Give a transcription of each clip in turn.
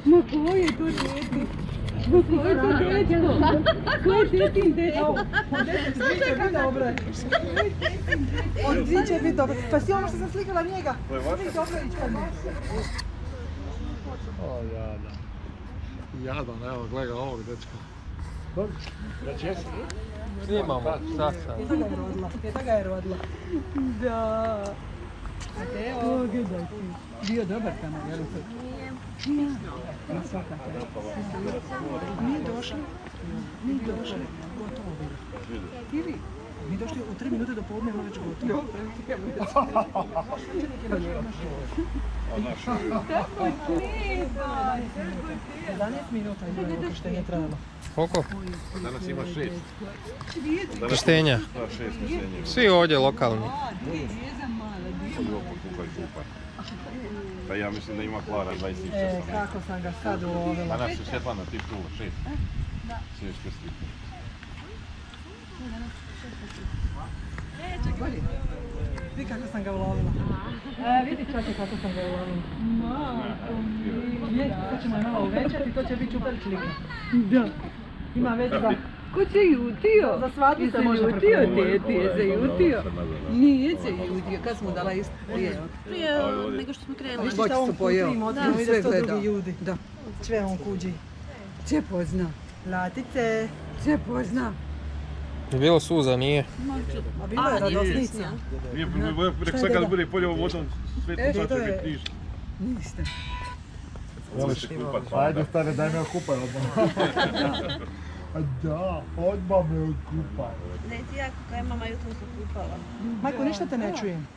Ma koji je to djeti? Ma koji je to dječko? Koji je tetin dječko? Svi će biti dobre. Svi će biti dobre. Pa si ono što sam slikala njega. Svi dobro ići me. O, jadan. Jadan, evo, gleda ovog dečka. Dobro, već jesi? Snimamo, sad. Teta ga je rodila. Da. Mateo. Pogledaj ti. Bio dobar tamo, jel' to? Nije. Nije došli. Nije došli. Gotovo bilo. Ili? Mi došli u 3 minute do podne, ono već gotovo. Tako snida. 11 minuta je krštenje trajalo. Koliko? Danas ima 6. Krštenja? Da, 6 krštenja. Svi ovdje lokalni. Pa ja mislim da ima Klara 26. Kako sam ga sad ulovila. Danas je Svetlana, ti čuva 6. Sješ krsti. Vidi kako sam ga ulovila. Vidi čake kako sam ga ulovila. Sad ćemo je malo uvećati, to će biti čupar člika. Da. Ima već za... Ko se jutio? Za svadbu se može prepoznati. Tije se jutio. Nije se jutio, kad smo dala isto prije. Prije nego što smo krenuli. Viš šta on pojeo? Ide 100 drugi ljudi. Da. Sve on kuđi. Če pozna? Latice. Če pozna? Je bilo suza, nije? A bilo je radosnica. Nije, rekao sam kada bude poljevo vodom, Svetlo sad će biti ništa. Niste. Ajde stane, daj me okupaj odmah. Da, odmah me okupaj. Ne, ti jako kaj mama jutro se kupala. Majko, ništa te ne čujem.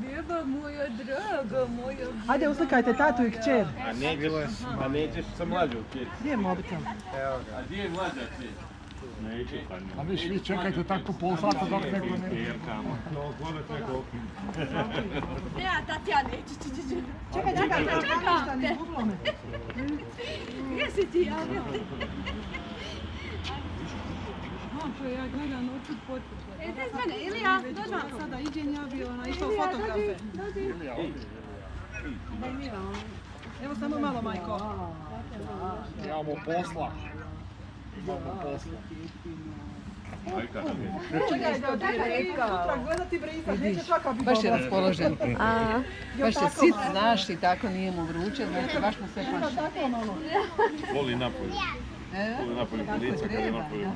Beba moja draga, moja... Ajde, uslikajte tatu i kćer. A nećeš sa mlađom kjeti. Gdje je mobitel? A gdje je mlađa kjeti? Neće. A vi čekajte tako pol sata dok neko ne... No, gledajte neko. Ja, Tatjana, neće. Čekaj, ništa, ne zbuglo me. Gdje si ti javio? Momčo, ja gledam očut potpuno. Te s mene, Ilija, dođi vam. Sada iđem ja bio na isto fotografe. Evo samo malo, majko. Imamo posla. Čekaj, sutra gledati brisa, neće svaka biti Baš je dobra. raspoložen. Baš je sit, znaš, i tako nije mu vruće, znači baš mu sve paše. Tako malo. Voli napolju. Voli napolju polica kada je napolju.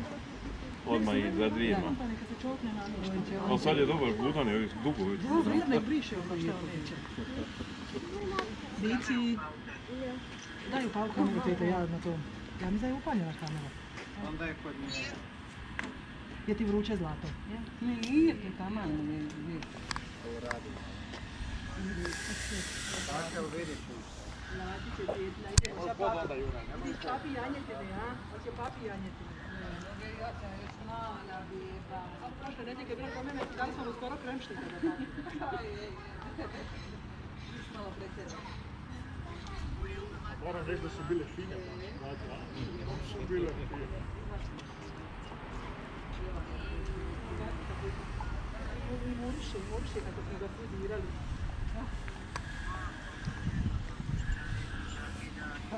Odmah i za dvijema. Ali sad je dobar budan, je dugo već. Nek briše ovo što neće. Bici. Daj upal kameru, tete, ja na to. Ja mi da je upaljena kamera. Onda je kod nje. Je ti vruće zlato? Nije ti taman, nije. Ovo radi. Tako vidiš. Hoće papi janjetine, a? Hoće papi janjetine. A prošle nedjelje je bilo kod mene, dali smo mu skoro kremštite da da. Malo pretjera. Moram reći da su bile fine. Su bile fine. Muriše kako smo ga fudirali.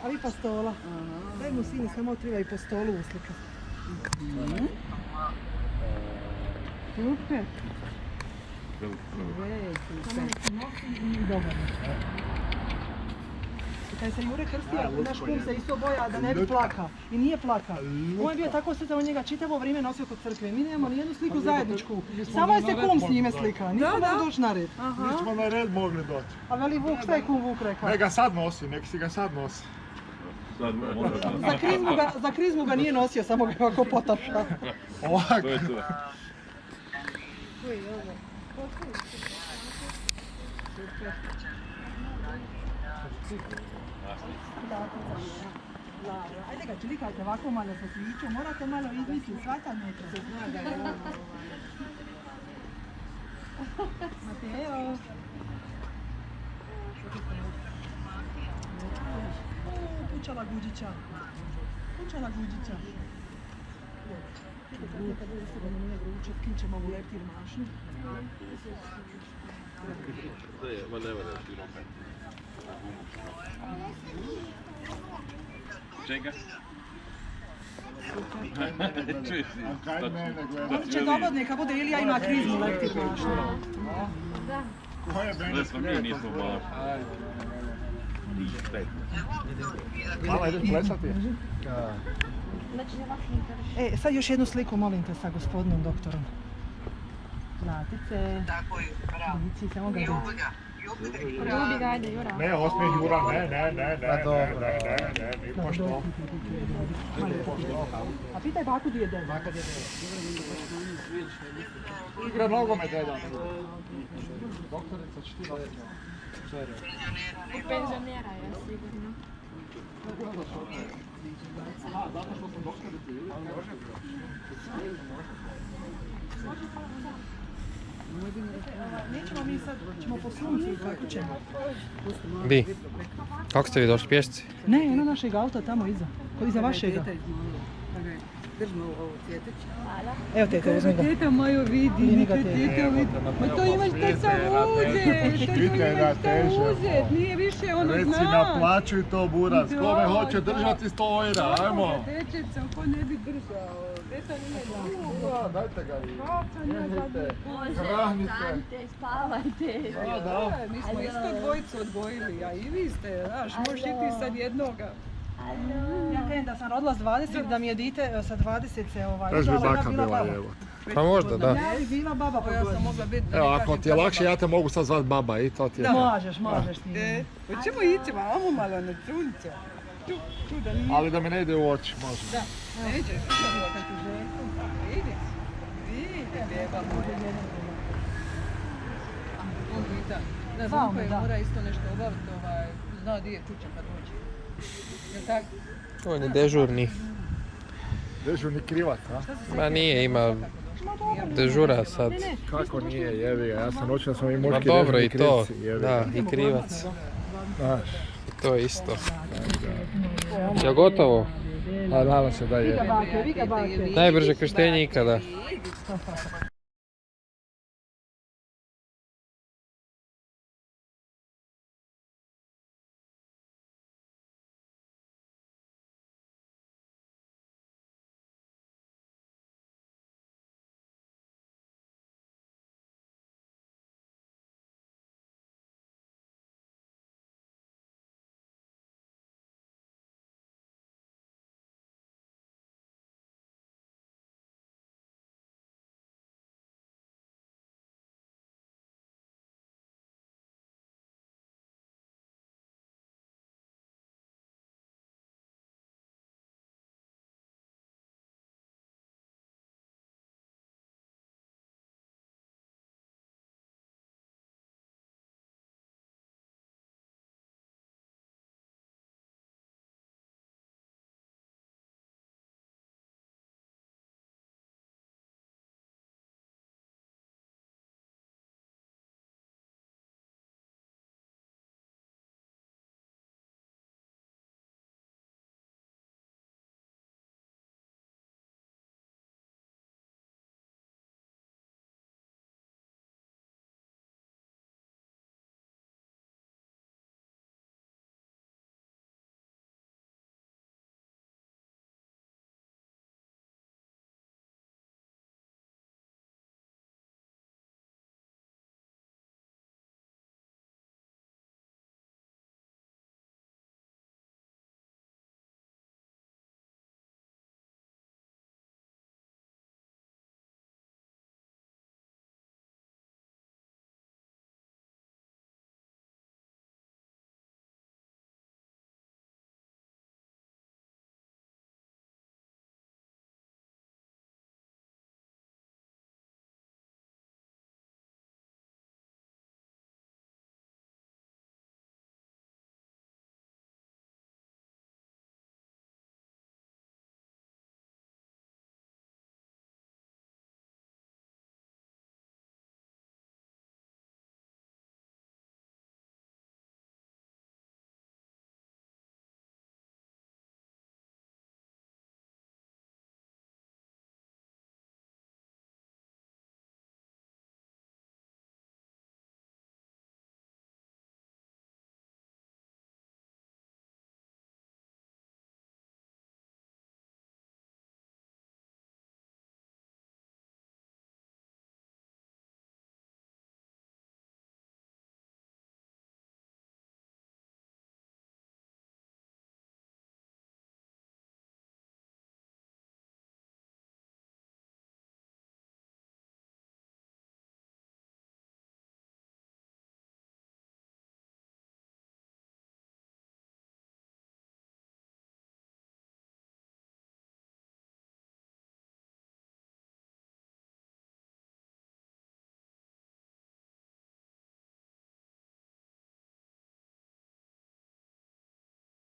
A vi pa stola. Daj mu sine, samo treba i po stolu uslikati. Super. Dobar. Kad se Jure krstio, naš kum se isto boja da ne bi plakao. I nije plakao. On je bio tako sretan, on njega čitavo vrijeme nosio kod crkve. Mi nemamo nijednu sliku zajedničku. Samo je se kum s njime slika. Nismo mogli doći na red. Nismo na red mogli doći. A veli Vuk, šta je kum Vuk rekao? Nek ga sad nosi, nek si ga sad nosi. Za krizmu ga nije nosio, samo ga ovako potapšao. Ovako. Koji je Ajde ga čelikajte ovako malo sa svićom, morate malo izviti, svatanjete se zna da je ono. Mateo. Pučala Guđića. Pučala Guđića. Kad bude se da nam nije vruće, skinćemo u leptir mašnu. Ma nema da ti Čega? On će dobod neka bude Ilija ima kriznu lekti pašnu. Sve smo mi nismo malo. Mama, ideš plesati? Sad još jednu sliku molim te sa gospodinom doktorom. Zlatice. Tako je, bravo. Vici, samo ga vidjeti. Ljubi ga, ajde, Jura. Ne, osmijeh Jura, ne, pošto. A pitaj baku gdje je deda. Igra nogomet jedan. Doktorica će ti Penzionera je, sigurno. Aha, zato što sam doktorica ili? Nećemo mi sad, ćemo po suncu i kako ćemo. Di? Kako ste vi došli pješci? Ne, eno našeg auta tamo iza. Kod iza vašega. Držimo ovo cvjetić. Evo tete, uzmi ga. Teta moju vidi, teta vidi. Ma to imaš te sam uzet, nije više ono Reci, znaš. naplaćuj to buraz, kome hoće držati 100 eura, ajmo. Dečeca, ko ne bi držao, teta nije drugo. Dajte ga vi. Bože, Hranite. stanite, spavajte. Mi smo isto dvojicu odgojili, a i vi ste, znaš, možeš i ti sad jednoga. Ja kažem da sam rodila s 20, da mi je dite sa 20 se Kaži bi udala, baka bila bila, baba. evo. Pa možda, da. Ja bi bila baba po Ja sam godinu. mogla biti da Evo, ne ako kažem ti je kako lakše, ja te mogu sad zvat baba i to ti je. Možeš ti. Hoćemo ići vamo malo na sunce. Tu da nije. Ali da mi ne ide u oči, može. Da, nećeš. Vidi, beba moja. On pita, da znam koje mora isto nešto obaviti, zna di je kuća kad dođe. Jel' tako? On je dežurni. Dežurni krivac, a? Ma nije, ima dežura sad. Kako nije, jevi ga, ja sam noću da smo i Ma muški dobro i dežurni to, krivci, jevi da, ga. i krivac. Znaš, I to je isto. Je gotovo? a nadam se da je. Vika bake. Najbrže krštenje ikada.